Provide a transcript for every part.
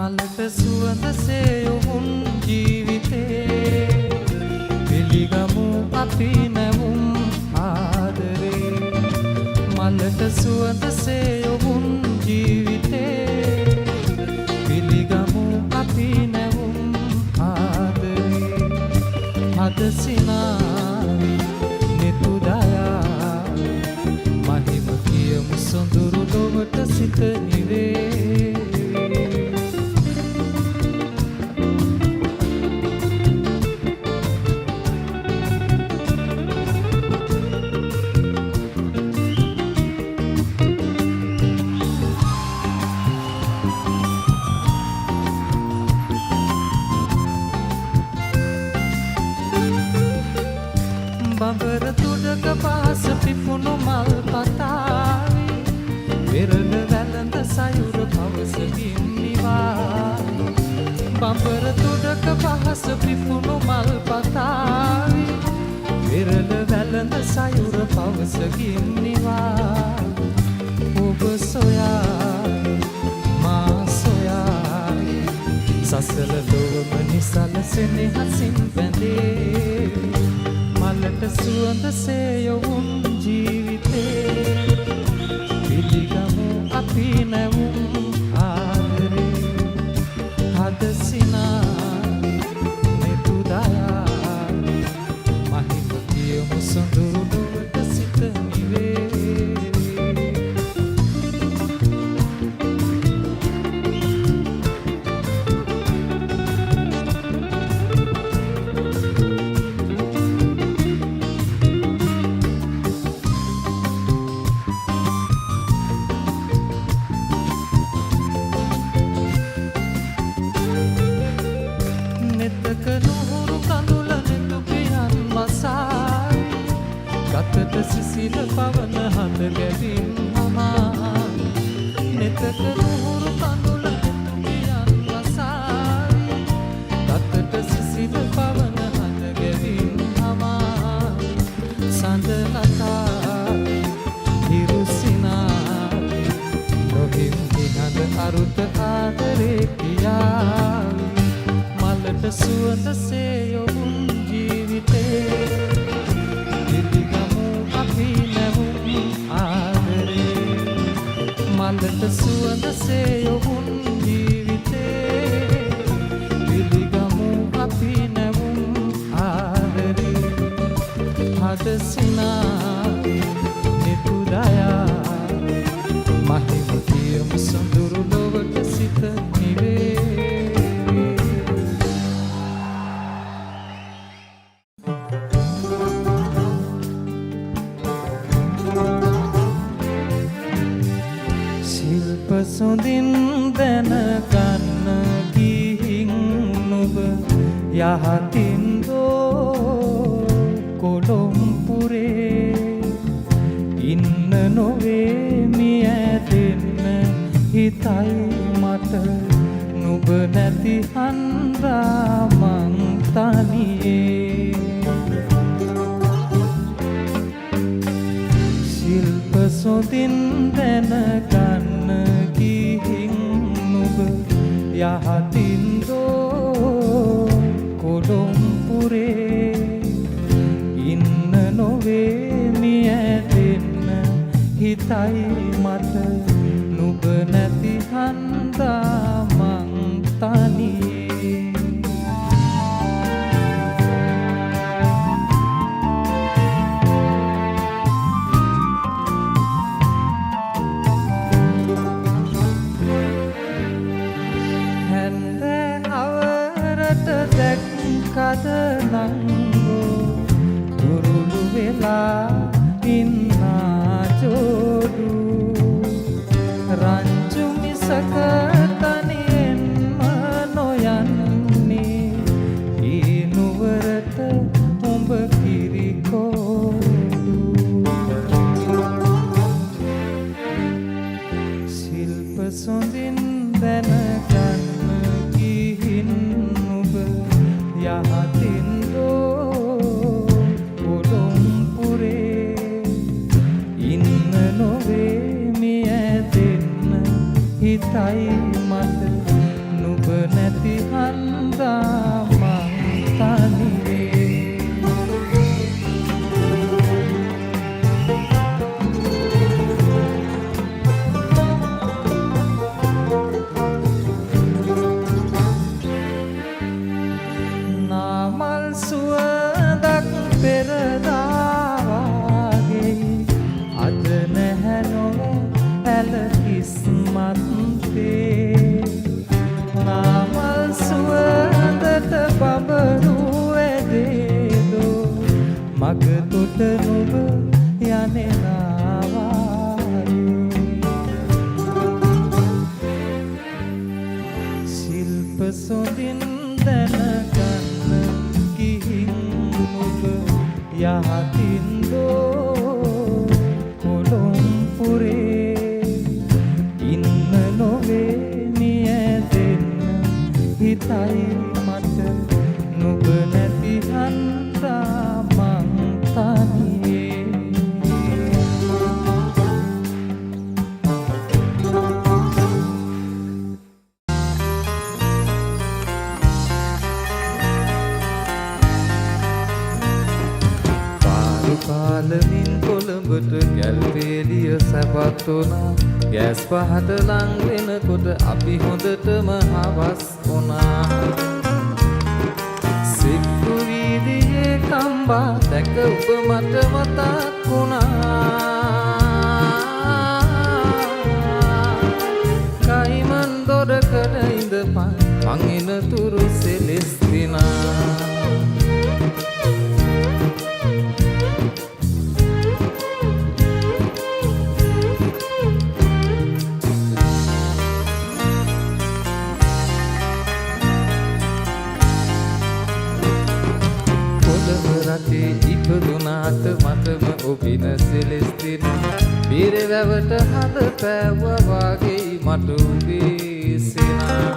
මලට සුවඳසේ යොමුන් ජීවිතේ පිළිගමු අපි නැවුම් ආදරේ මලට සුවඳසේ යොමුන් ජීවිතේ පිළිගමු අපි නැවුම් ආදරේ හද සිනාවි නෙතුදයාවි මහිම කියමු සොඳුරු ලොවට සිත නිවේ බඹර තුඩක පාස පිපුණු මල් පතාවි වෙරළ වැළඳ සයුර පවසකින් නිවායි බඹර තුඩක පාස පිපුණු මල් පතාවි වෙරළ වැළඳ සයුර පවසකින් නිවායි ඔබ සොයායි මා සොයායි සසල ලොවම නිසල සෙනෙහසින් බැඳේ මලට සුවඳසේ යොවුන් ජීවිතේ පිළිගමු අපි නැවුම් ආදරේ හද සිනාවි නෙතුදයාවි මහිම කියමු සොඳුරු ලොවට සිත නිවේ සිසිල පවන හඳ ගැවින් හමාරි නෙතක නුහුරු කඳුල නෙතුමියන් වසාවි රතට සිසිල පවන හඳ ගැවින් හමාරි සඳ ලතාවි හිරු සිනාවි නොහිම් නිහඬ අරුත ආදරේ කියාවි මලට සුවඳසේ යොවුන් ජීවිතේ මලට සුවඳසේ යොවුන් ජීවිතේ පිළිගමු අපි නැවුම් ආදරේ හද සිනාවි නෙතුදයාවි මහිම කියමු සොඳුරු ලොවට සිත නිවේ සොඳින් දැනගන්න ගිහින් නුඹ යහතින් දෝ කොළොම්පුරේ ඉන්න නොවේ මිය දෙන්න හිතයි මට නුඹ නැති හන්දා මං තනියේ ශිල්ප සොඳින් දැනගන්න යහතින් දෝ කොළොම්පුරේ ඉන්න නොවේ මිය දෙන්න හිතයි මට නුඹ නැති හන්දා මං තනියේ කද නංගෝ දුරුළු වෙලා ඉන්නා ජෝඩු රංචු මිසක තනියෙන්ම නොයන්නේ ඒ නුවරට උඹ කිරිකෝඩු ශිල්ප සොඳින් දැනගන්න ගිහින් නුඹ යහතින් දෝ කොළොම්පුරේ ඉන්න නොවේ මිය දෙන්න හිතයි මට නුඹ කැල කිස්මත්තේ නාමල් සුවඳට බඹරු ඇදේදෝ මග තොට නුඹ යන්නේ ශිල්ප සොඳින් දැනගන්න ගිහින් ඔබ යහතින්දෝ කොළොම්පුරේ ඉන්න නොවේ නියැදෙන්න හිතයි මට නුඹ නැති හන්දා මං තනියේ පාලමින් කොළඹට ගැල්පේලිය සැපත් වුණා ගෑස් පහට ලං වෙනකොට අපි හොඳටම හවස් වුණා සික්කු වීදියේ කම්බා දැක ඔබ මට මතක් වුණා කයිමන් දොරකඩ ඉඳපන් මං එනතුරු සෙලෙස්තිනා රටේ ඉපදුනාට මටම ඔබින සෙලෙස්තින බිරවැවට හඳ පෑවවා වගේ මට උගේ සිනා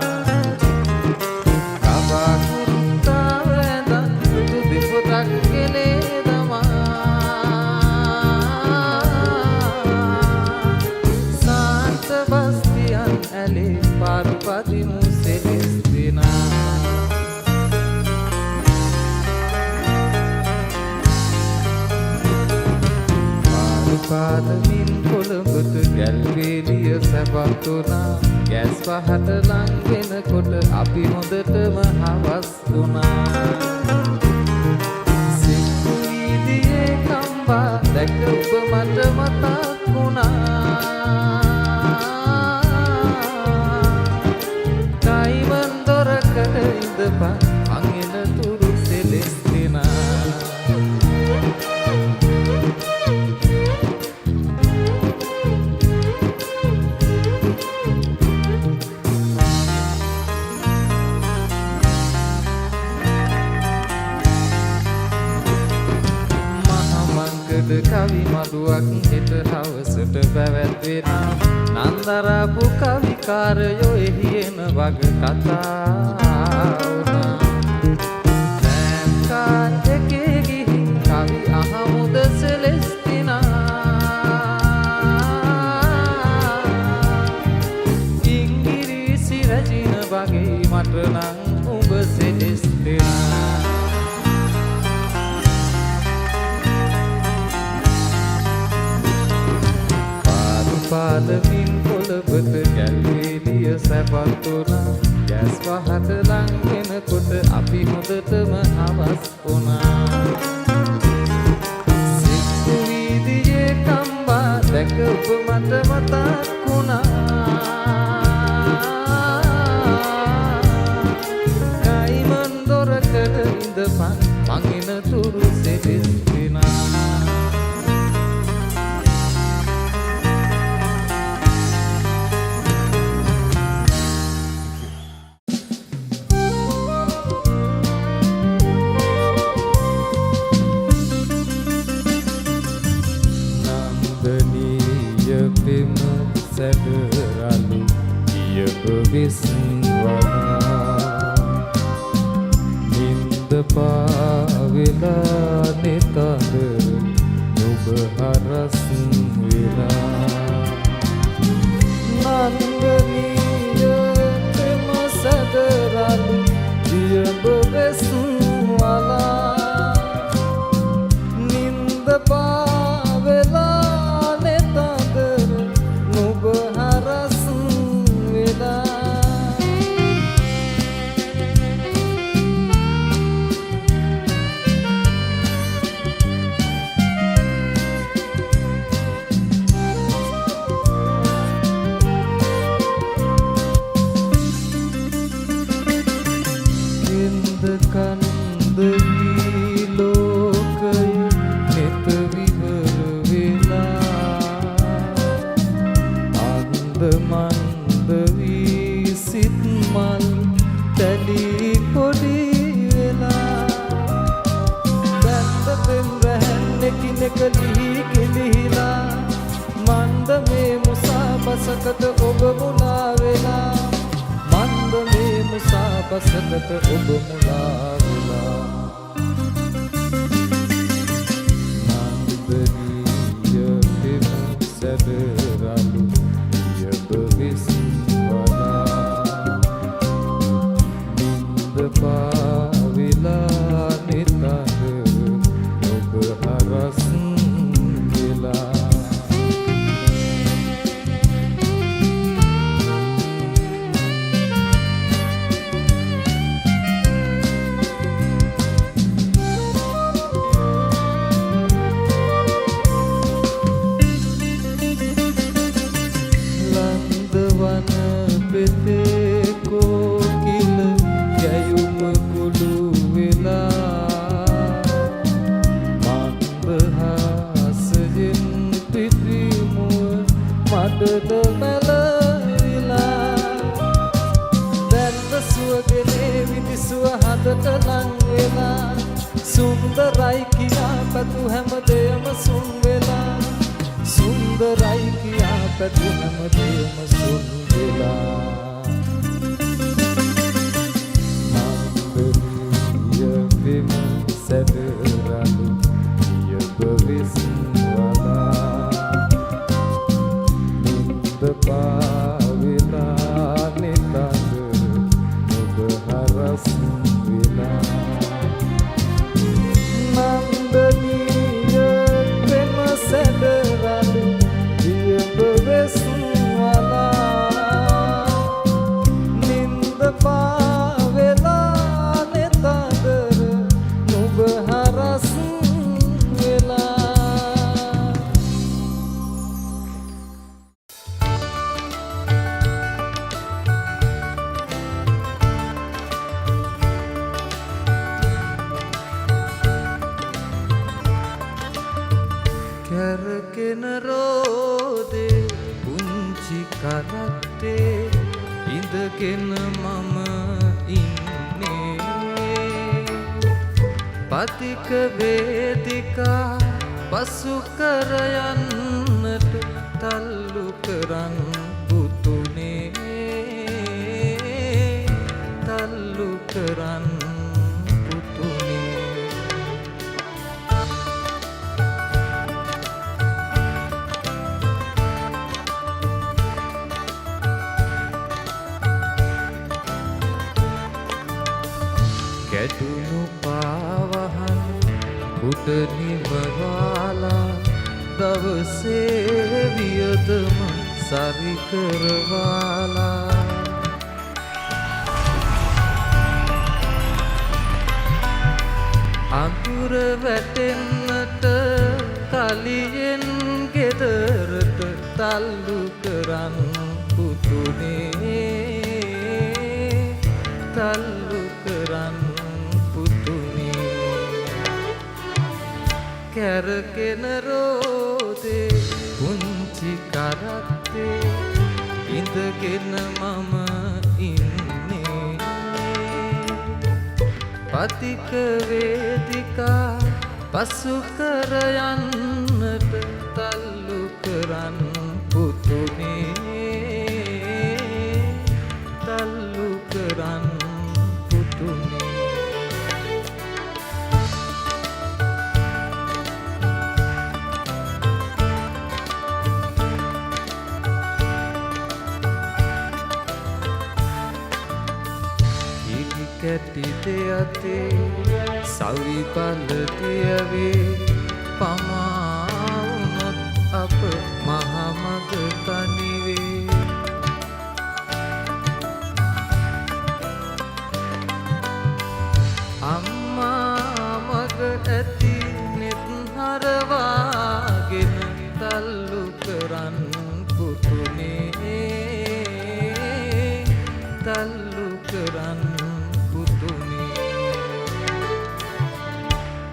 කබා කුරුත්තා වැඳන් සුදු දෙපොතක් කෙලේ දමා සාන්ත බස්තියන් ඇලේ පාරු පදිමු සෙලෙස්තිනා පාදමින් කොළඹට ගැල්වේලිය සැපත් වුණා ගෑස් පහට ලං වෙනකොට අපි හොඳටම හවස් වුණා සික්කු වීදියේ කම්බා දැක ඔබ මට මතක් වුණා කයිමන් දොරකඩ ඉඳපන් මං එනතුරු සෙලෙස්තිනා කවි මඩුවක් හෙට හවසට පැවැත්වෙනා නන්දරපු කවිකාරයෝ එහි එන වග කතා වුණා සෑම්කාන් එකේ ගිහින් කවි අහමුද සෙලෙස්තිනා ඉංගිරිසි රැජින වගේ මට නම් උඹ සෙලෙස්තිනා පාලමින් කොළඹට ගැල්වේලිය සැපත් වුණා ගෑස් පහට ලං වෙනකොට අපි හොඳටම හවස් වුණා සික්කු වීදියේ කම්බා දැක ඔබ මට මතක් වුණා කයිමන් දොරකඩ ඉඳපන් මං එනතුරු සෙලෙස්තිනා සැදරලු කියප විස්වනා නින්ද පාවෙලා නෙතඳ නුඹ හරස් වෙලා නන්දනීයතම සැදරලු කියප විස්වනා නින්ද පාවෙලා නෙතඳ මන්ද වී සිත් මල් තැලි පොඩි වෙලා බැන්ද පෙම් රැහැන්නෙකිනෙක ලිහි කිලිහිලා මන්ද මේ මුසාපසකට ඔබ මුලා වෙලා මන්ද මේ මුසාපසකට ඔබ මුලා වෙලා නන්දනීය පෙම් සැදරලු යබ විස්වලා නින්ද පාවිලා නිතර ඔබ හරස් වෙලා සුන්දරයි කියා පැතු හැමදේම සුන් වෙලා සුන්දරයි කියා පැතු හැමදේම සුන් වෙලා නන්දනීය පෙම් සැදරලු යබ විස්වලා නින්ද පාවිලා නිතර ඔබ හරස් වෙලා නන්දනීය පෙම් සැදරලු යබ විස්වලා නින්ද පාවිලා නිතර ඔබ හරස් වෙලා කැරකෙන රෝදේ පුංචි කරත්තේ ඉඳගෙන මම ඉන්නේ පතික වේදිකා පසු කර යන්නට තල්ලු කරන් පුතුනේ තල්ලු කරන් කැඩුණු පාවහන් උඩ නිවවාලා දවසේ වියදම සරි කරවාලා අඳුර වැටෙන්නට කලියෙන් ගෙදරට තල්ලු කරන් පුතුනේ තල්ලු කරන් කැරකෙන රෝදේ පුංචි කරත්තේ ඉඳගෙන මම ඉන්නේ පතික වේදිකා පසු කර යන්නට තල්ලු කරන් පුතුනේ තල්ලු කරන් පුතුනේ කැටි දෙයතේ සවි බඳ තියවේ පමාවුනොත් අප මහමග තනිවේ අම්මා මග ඇති නෙත් හරවාගෙන තල්ලු කරන් පුතුනේ තල්ලු කරන්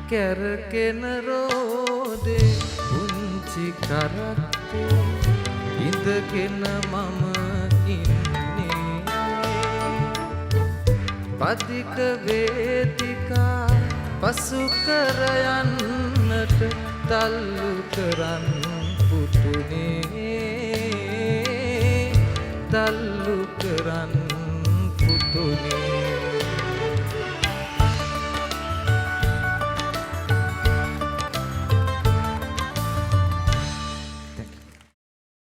කැරකෙන රෝදේ පුංචි කරත්තේ ඉඳගෙන මම ඉන්නේ පදික වේදිකා පසු කර යන්නට තල්ලු කරන් පුතුනේ තල්ලු කරන්